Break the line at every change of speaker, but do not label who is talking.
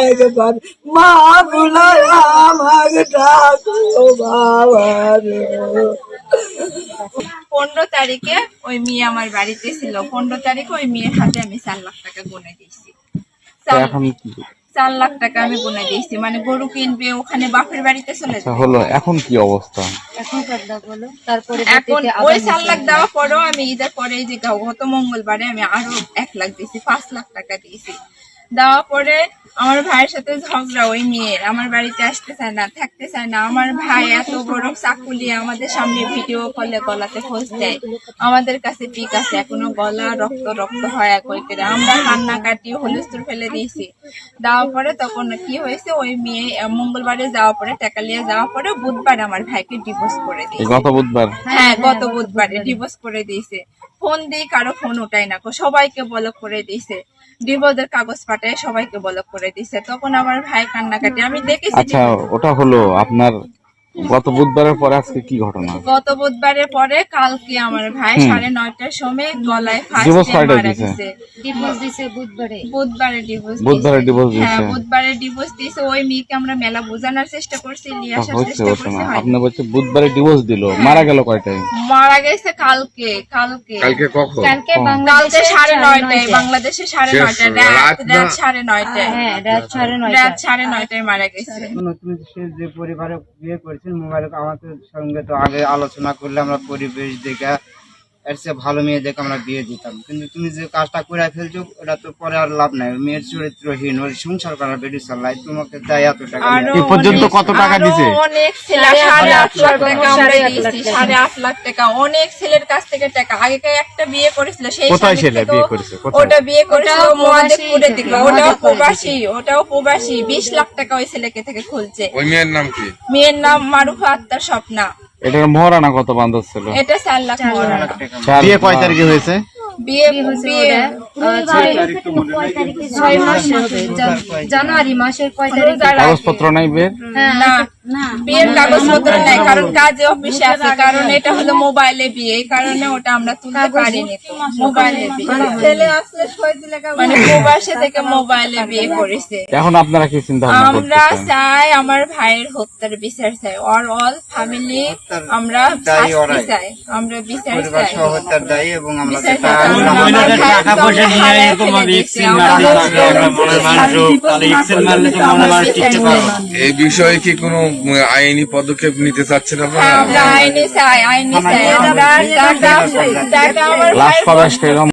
একবার মা বলে আমাকে ডাকো বাবা।
15 তারিখে ওই মেয়ে আমার বাড়িতে ছিল। 15 তারিখে ওই মেয়ের হাতে আমি 4 লাখ টাকা গুনে দিয়েছি। 4 লাখ টাকা আমি গুনে দিয়েছি, মানে গরু কিনবে ওখানে বাপের বাড়িতে চলে যাবে।
হলো এখন কি অবস্থা?
এখন ওই 4 লাখ দেওয়ার পরেও আমি ঈদের পরে যে গত মঙ্গলবারে আমি আরো 1 লাখ দিয়েছি, 5 লাখ টাকা দিয়েছি। দেওয়ার পরে আমার ভাইয়ের সাথে ঝগড়া, ওই মেয়ের আমার বাড়িতে আসতে চায় না, থাকতে চায় না। আমার ভাই এত বড় চাকুলি আমাদের সামনে ভিডিও কলে গলাতে খোঁজ দেয়, আমাদের কাছে পিক আছে এখনো, গলা রক্ত রক্ত হয় একই করে। আমরা কান্না কাটি হুলস্থুল ফেলে দিয়েছি। দেওয়ার পরে তখন কি হয়েছে, ওই মেয়ে মঙ্গলবারে যাওয়ার পরে টাকালিয়া যাওয়ার পরে বুধবার আমার ভাইকে ডিভোর্স করে দিয়েছে।
গত বুধবার?
হ্যাঁ, গত বুধবারে ডিভোর্স করে দিয়েছে। ফোন দিই কারো ফোন ওঠাই না, সবাইকে ব্লক করে দিয়েছে। ডিভোর্সের কাগজ পাঠায় সবাইকে ব্লক করে দিয়েছে। তখন আমার ভাই কান্নাকাটি, আমি দেখেছি।
আচ্ছা, ওটা হলো আপনার গত বুধবারের পরে আজকে কি ঘটনা?
গত বুধবারের পরে কালকে আমার ভাই 9:30টার সময় গলায়
ডিভোর্স
মারা
দিছে।
গেছে। ডিভোর্স দিছে বুধবারে ডিভোর্স
দিছে।
হ্যাঁ, বুধবারে ডিভোর্স দিছে। ওই মেয়েকে আমরা মেলা বোঝানোর চেষ্টা করছি, নিয়ে আসার চেষ্টা করছি।
আপনি বলছেন বুধবারে ডিভোর্স দিল, মারা গেল কয়টায়?
মারা গেছে কালকে
কখন?
কালকে 9:30টায়, বাংলাদেশে 9:30টায়, রাত 9:30টায়। হ্যাঁ, রাত 9:30টায় মারা গেছে।
নতুন যে পরিবারে বিয়ে করেছেন, মোবাইলে আমাদের সঙ্গে তো আগে আলোচনা করলে আমরা পরিবেশ দেখে এর চেয়ে ভালো মেয়ে দেখে আমরা বিয়ে দিতাম, কিন্তু তুমি যে কাজটা করে ফেলছো ওটা তো পরে আর লাভ নাই। মেয়ের চরিত্রহীন, ওই সংসার করার বেডি চালাই, তোমাকে দেয় এত টাকা।
এই পর্যন্ত কত টাকা দিছে?
অনেক ছেলে 8.5 লাখ টাকা আমরা দিয়েছি, 8.5 লাখ টাকা। অনেক ছেলের কাছ থেকে টাকা। আগে একটা বিয়ে করেছিল, সেই
কোথায় ছেলে বিয়ে করেছে?
ওটা বিয়ে করেছিল মোয়াজ্জেদপুরে থেকে। ওটাও প্রবাসী 20 লাখ টাকা ওই ছেলেকে থেকে খুলছে।
ওই মেয়ের নাম কি?
মেয়ের নাম মারুফা আক্তার স্বপ্না।
এটার মহারানা কত বান্ধব ছিল?
এটা 4 লাখ মহারানা।
বিয়ে কয় তারিখে হয়েছে?
জানুয়ারি মাসের 5 তারিখ।
কাগজপত্র নাই বিয়ের?
না, বিয়ের কাগজপত্র নাই, কারণ কাজে অফিসে আছে। কারণ এটা হলো মোবাইলে বিয়ে, এই কারণে ওটা আমরা তুলতে পারিনি। মোবাইলে বিয়ে, ছেলে আসলে মানে প্রবাসী থেকে মোবাইলে বিয়ে করেছে।
এখন আপনারা কি চিন্তা ভাবনা করতেছেন?
আমরা চাই আমার ভাইয়ের হত্যার বিচার চাই, অল ফ্যামিলি আমরা শাস্তি চাই, আমরা বিচার চাই।
হত্যার দায়ী এবং আমরা
টাকা পয়সা নিয়ে এরকম ভাবে
এই বিষয়ে কি কোনো আইনি পদক্ষেপ নিতে চাচ্ছেন আপনারা?
আমরা আইনি চাই।
লাশ কবে আসছে এরকম?